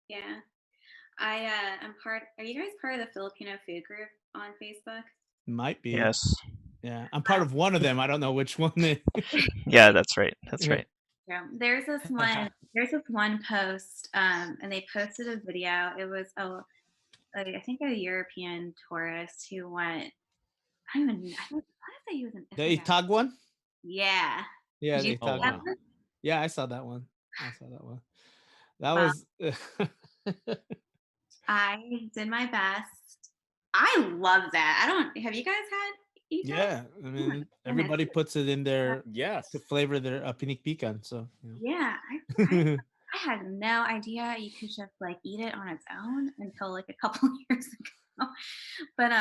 Yeah. I'm part. Are you guys part of the Filipino food group on Facebook? Might be. Yes. Yeah, I'm part of one of them. I don't know which one. Yeah, that's right. That's Yeah. right. Yeah. There's this one. There's this one post, and they posted a video. It was I think a European tourist who went. I don't even. I want to say he was an The Ithaca. Itag one? Yeah. Yeah, Did you the Oh see Itag that one. wow. one? Yeah, I saw that one. I saw that one. That Well, was I did my best. I love that. I don't. Have you guys had Ethos? yeah, I Oh my mean, goodness. everybody puts it in their to Yes. flavor their pinik pican, so, Yeah, I you I had no idea you could just, like, eat it on its own until, like, a couple years ago. But,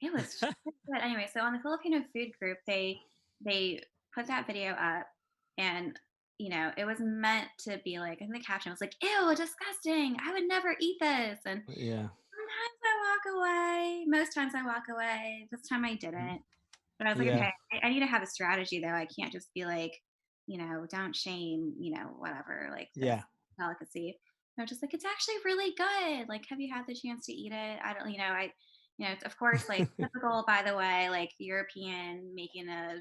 it was just so good. Anyway, so on the Filipino food group, they put that video up and, it was meant to be like and the caption was like, "Ew, disgusting. I would never eat this." And Yeah. sometimes I walk away. Most times I walk away. This time I didn't. But I was like, Yeah. okay, I need to have a strategy though. I can't just be like, don't shame, whatever, like this Yeah. delicacy. I was just like, it's actually really good. Like, have you had the chance to eat it? I don't, it's of course like typical, by the way, like European making a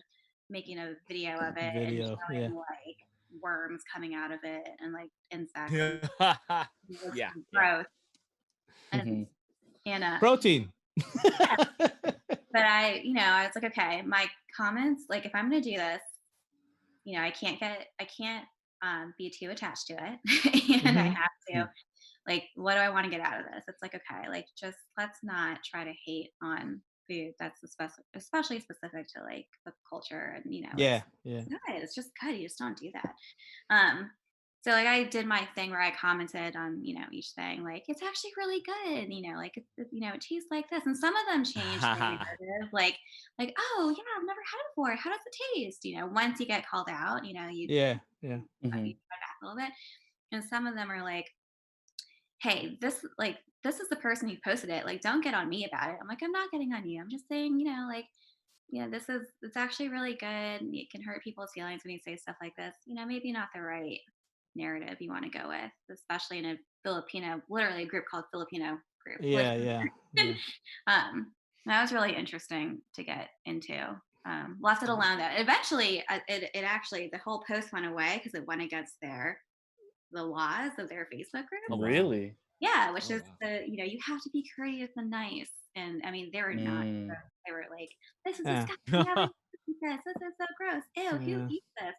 video of it and Video, yeah. showing like worms coming out of it and like insects and Yeah. it looks Yeah. Yeah. gross. And Hmm. and Protein. but I was like, okay, my comments, like if I'm gonna do this, I can't be too attached to it. And I Mhm. have to like, what do I want to get out of this? It's like, okay, like just let's not try to hate on food that's especially specific to like the culture and Yeah, yeah. it's good. It's just good. You just don't do that. Um, so like I did my thing where I commented on, each thing, like it's actually really good, like it tastes like this. And some of them changed their narrative, like, oh yeah, I've never had it before. How does it taste? Once you get called out, Yeah, yeah. Hmm. you try back a little bit. And some of them are like, hey, this is the person who posted it. Like, don't get on me about it. I'm like, I'm not getting on you. I'm just saying, like, it's actually really good. It can hurt people's feelings when you say stuff like this. Maybe not the right narrative you want to go with, especially in a Filipino, literally a group called Filipino group. Yeah, yeah, yeah. That was really interesting to get into. Left it alone though. Eventually, it actually the whole post went away because it went against the laws of their Facebook group. Oh, wow. Really? Yeah, which Oh is wow. you have to be courteous and nice. And I mean, they were not. Mm. They were like, "This is Yeah, disgusting. I would eat this. This is so gross. Ew, who yeah. eats this?"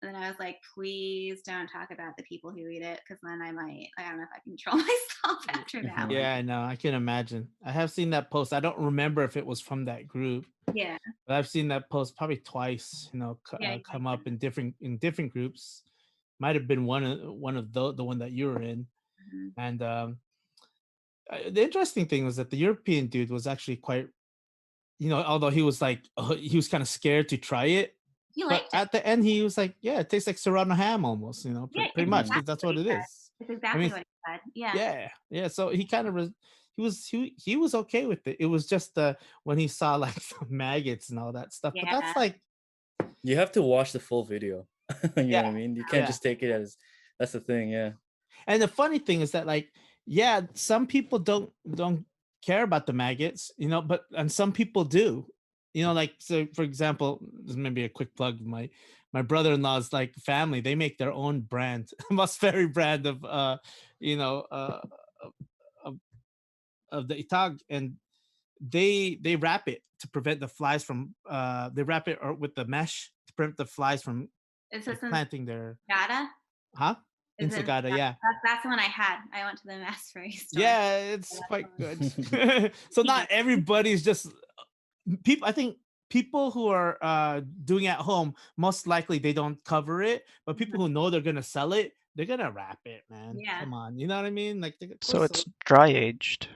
And then I was like, "Please don't talk about the people who eat it, because then I don't know if I can control myself after that one." Yeah, I know, I can imagine. I have seen that post. I don't remember if it was from that group, Yeah, but I've seen that post probably twice, yeah, come up in different groups. Might have been one of the one that you were in. mhm. And, the interesting thing was that the European dude was actually quite although he was like, he was kinda scared to try it, He but liked it. at the end, he was like, "Yeah, it tastes like serrano ham almost," Yeah, pretty it's much, Hmm. because exactly that's what what he it said. is. It's I exactly mean, what he said. Yeah, yeah, yeah, so he kind of he was okay with it. It was just, when he saw, like, the maggots and all that stuff, but that's yeah, like You have to watch the full video. You know yeah, what I mean? You can't yeah, just take it as that's the thing, yeah. and the funny thing is that, like, yeah, some people don't care about the maggots, but and some people do. Like, so for example, this may be a quick plug. My brother-in-law's like family, they make their own brand, Musberry brand of you know, of, of the itag, and they wrap it to prevent the flies from they wrap it with the mesh to prevent the flies from is like this in planting their Gata? huh Is it? insagata, yeah. That's the one I had. I went to the Masbury store. Yeah, it's quite good. So Yeah. not everybody's just people. I think people who are doing at home, most likely they don't cover it, but people Mhm. who know they're gonna sell it, they're gonna wrap it, man. Yeah. Come on, you know what I mean? Like, of So course. it's dry aged.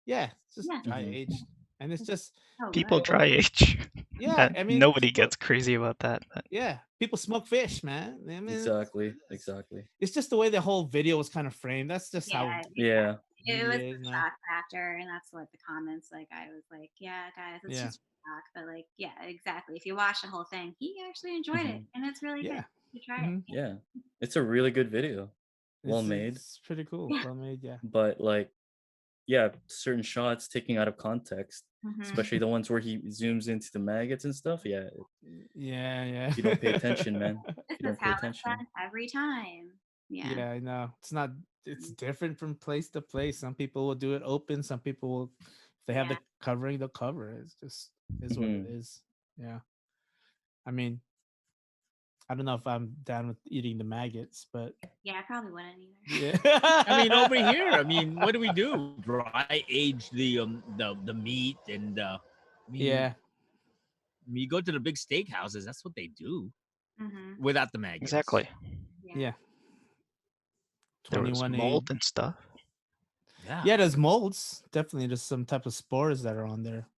Yeah, it's just Yeah. dry Mhm. aged, and it's It's just so People good. people. dry age. Yeah, And I mean, nobody people. gets crazy about that. But Yeah, people smoke fish, man. I mean, Exactly, it's, exactly. it's just the way the whole video was kind of framed. That's just how Yeah, Yeah. exactly. It media was is the now. shock factor, and that's what the comments, like, I was like, "Yeah, guys, it's Yeah, just shock," but, like, yeah, exactly. If you watch the whole thing, he actually enjoyed it, Mhm. and it's really good. yeah. You try it. Hmm. Yeah. It's a really good video. well made, It's pretty cool. Well made, yeah. but like, yeah, certain shots taking out of context, Mhm. especially the ones where he zooms into the maggots and stuff. Yeah, Yeah, yeah. you don't pay attention, man. This You is don't pay how it's attention. done every time. Yeah. Yeah, I know. It's not. It's different from place to place. Some people will do it open. Some people will, if they have Yeah. the covering, they'll cover it. It's just is what it Mhm. is. Yeah. I mean, I don't know if I'm down with eating the maggots, but Yeah, I probably wouldn't either. yeah. I mean, over here, I mean, what do we do? Dry age the meat, and I mean, Yeah. when you go to the big steakhouses, that's what they do Mhm. without the maggots. Exactly. Yeah. Yeah. There was 21 mold and stuff. Yeah. Yeah, there's molds. Definitely there's some type of spores that are on there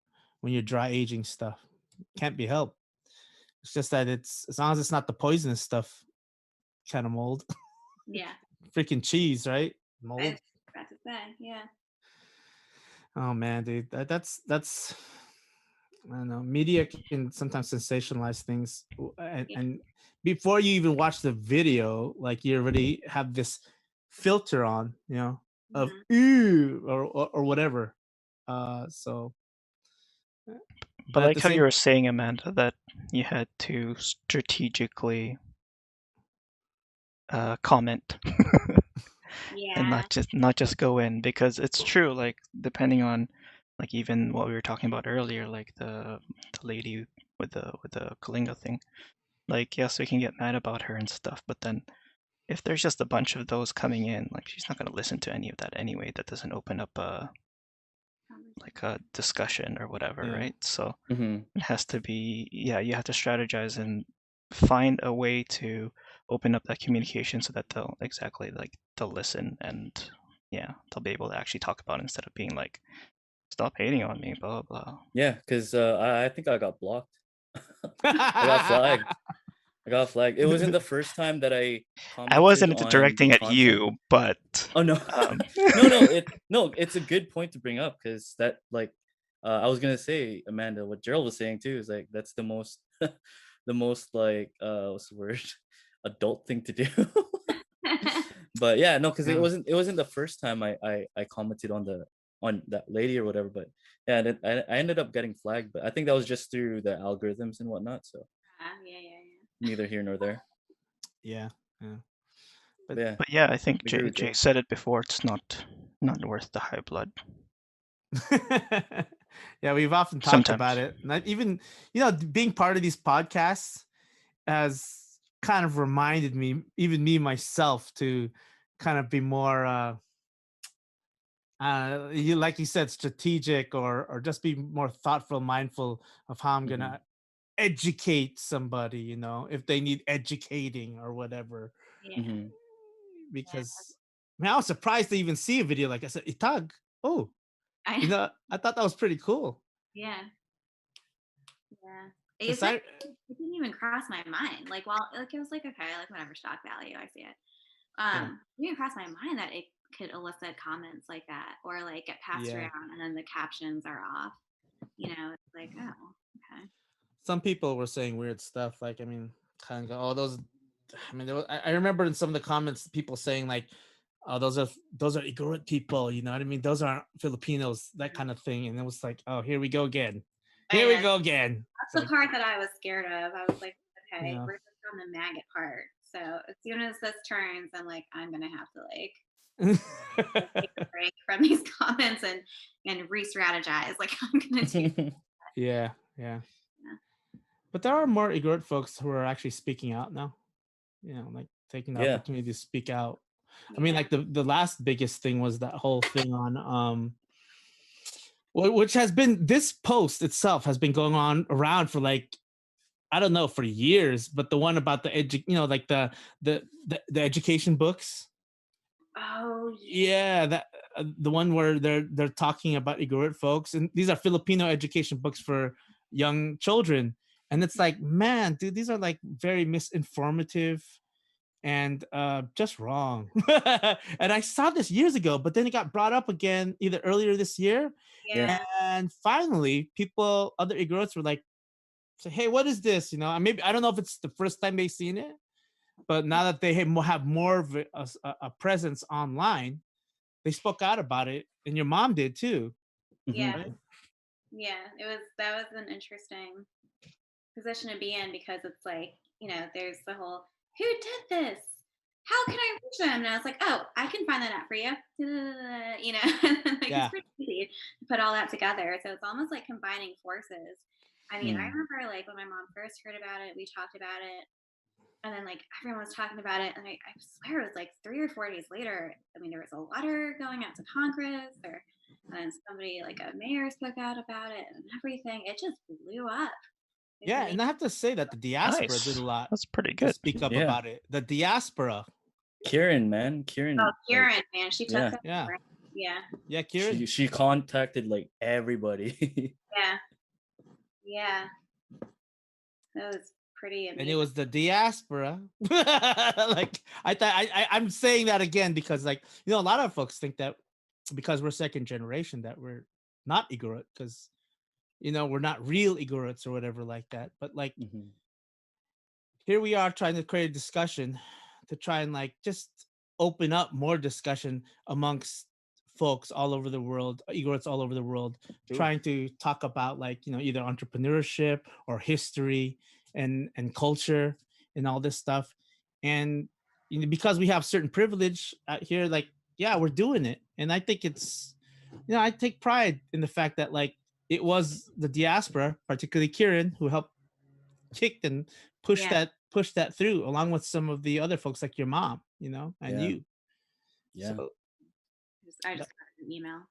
when you're dry aging stuff. Can't be helped. It's just that it's as long as it's not the poisonous stuff kind of mold. Yeah. Freaking cheese, right? I Mold. was about to say, yeah. Oh man, dude. That's I don't know. Media can sometimes sensationalize things Yeah. and before you even watch the video, like you already have this filter on, of Mhm. ew or whatever. So But but at like the how you same were saying, Amanda, that you had to strategically comment and Yeah. not just go in, because it's true. Like depending on, like even what we were talking about earlier, like the lady with the Kalinga thing. Like yes, we can get mad about her and stuff, but then if there's just a bunch of those coming in, like she's not gonna listen to any of that anyway. That doesn't open up like a discussion or whatever, Yeah. right? So Mhm. it has to be, yeah, you have to strategize and find a way to open up that communication so that they'll listen, and yeah, they'll be able to actually talk about it instead of being like, stop hating on me, blah blah. Yeah, because I think I got blocked. I got flagged. I got flagged. It wasn't the first time that I I commented wasn't on directing at content. you, but Oh no, um, no, it's a good point to bring up because that like I was gonna say, Amanda, what Gerald was saying too is like that's the most the most like what's the word, adult thing to do. But yeah, no, because Yeah. it wasn't the first time I commented on that lady or whatever. But yeah, then I ended up getting flagged, but I think that was just through the algorithms and whatnot. So Yeah. neither here nor there. Yeah. Yeah. But yeah, but yeah, I think I agree with Jay Joe. said it before. It's not worth the high blood Yeah, we've often talked sometimes. about it. Not even, being part of these podcasts has kind of reminded me, even me myself, to kind of be more you like you said, strategic or just be more thoughtful, mindful of how I'm Hmm. gonna educate somebody, if they need educating or whatever. Yeah. Hmm. Because man, I was surprised to even see a video like I said, Itag. Oh, I I thought that was pretty cool. yeah. Yeah. Because It didn't even cross my mind. Like, well, like it was like okay, like whatever, shock value, I see it. yeah, It didn't cross my mind that it could elicit comments like that or like get passed yeah. around and then the captions are off. It's like, oh, okay. Some people were saying weird stuff. Like, I mean, kind of go, oh, those. I mean, I remember in some of the comments, people saying like, "Oh, those are Igorot people." You know what I mean? Those aren't Filipinos. That kind of thing. And it was like, oh, here we go again. Here we And go again. that's It's the like, part that I was scared of. I was like, okay, yeah. we're just on the maggot part. So as soon as this turns, I'm like, I'm gonna have to like take a break from these comments and re-strategize. Like I'm gonna do. Yeah, yeah. But there are more Igorot folks who are actually speaking out now. Like taking the Yeah. opportunity to speak out. I mean, Yeah. like the last biggest thing was that whole thing on which has been, this post itself has been going on around for like, I don't know, for years, but the one about like the education books. Oh Yeah, that the one where they're talking about Igorot folks, and these are Filipino education books for young children, and it's like, man, dude, these are like very misinformative and just wrong. And I saw this years ago, but then it got brought up again either earlier this year, Yeah. yeah. and finally, other Igorots were like, say, hey, what is this? And maybe I don't know if it's the first time they've seen it, But now that they have more of a presence online, they spoke out about it, and your mom did too. Yeah. Right? Yeah. That was an interesting position to be in, because it's like, there's the whole, who did this? How can I reach them? And I was like, oh, I can find that out for you. Like, Yeah. it's pretty easy to put all that together. So it's almost like combining forces. I mean, I remember like when my mom first heard about it, we talked about it, and then like everyone was talking about it, and I swear it was like 3 or 4 days later. I mean, there was a letter going out to Congress, and somebody like a mayor spoke out about it and everything. It just blew up. It Yeah, really and I have to say that the diaspora did Nice. a lot That's pretty to good. speak up Yeah. about it. The diaspora. Kieran, man, Kieran. Oh, like, Kieran, man, she took yeah. that. Yeah. Yeah, Yeah, Kieran. she contacted like everybody. yeah, yeah. That was pretty And amazing. it was the diaspora. Like I'm saying that again because like a lot of folks think that because we're second generation that we're not Igorot, because we're not real Igorots or whatever like that. But like Mhm. here we are trying to create a discussion to try and like just open up more discussion amongst folks all over the world, Igorots all over the world, True. trying to talk about like either entrepreneurship or history and culture and all this stuff. And because we have certain privilege out here, like we're doing it. And I think it's I take pride in the fact that like it was the diaspora, particularly Kieran, who helped kicked and pushed Yeah. that through, along with some of the other folks like your mom, and Yeah. you. Yeah. So I that- just got an email.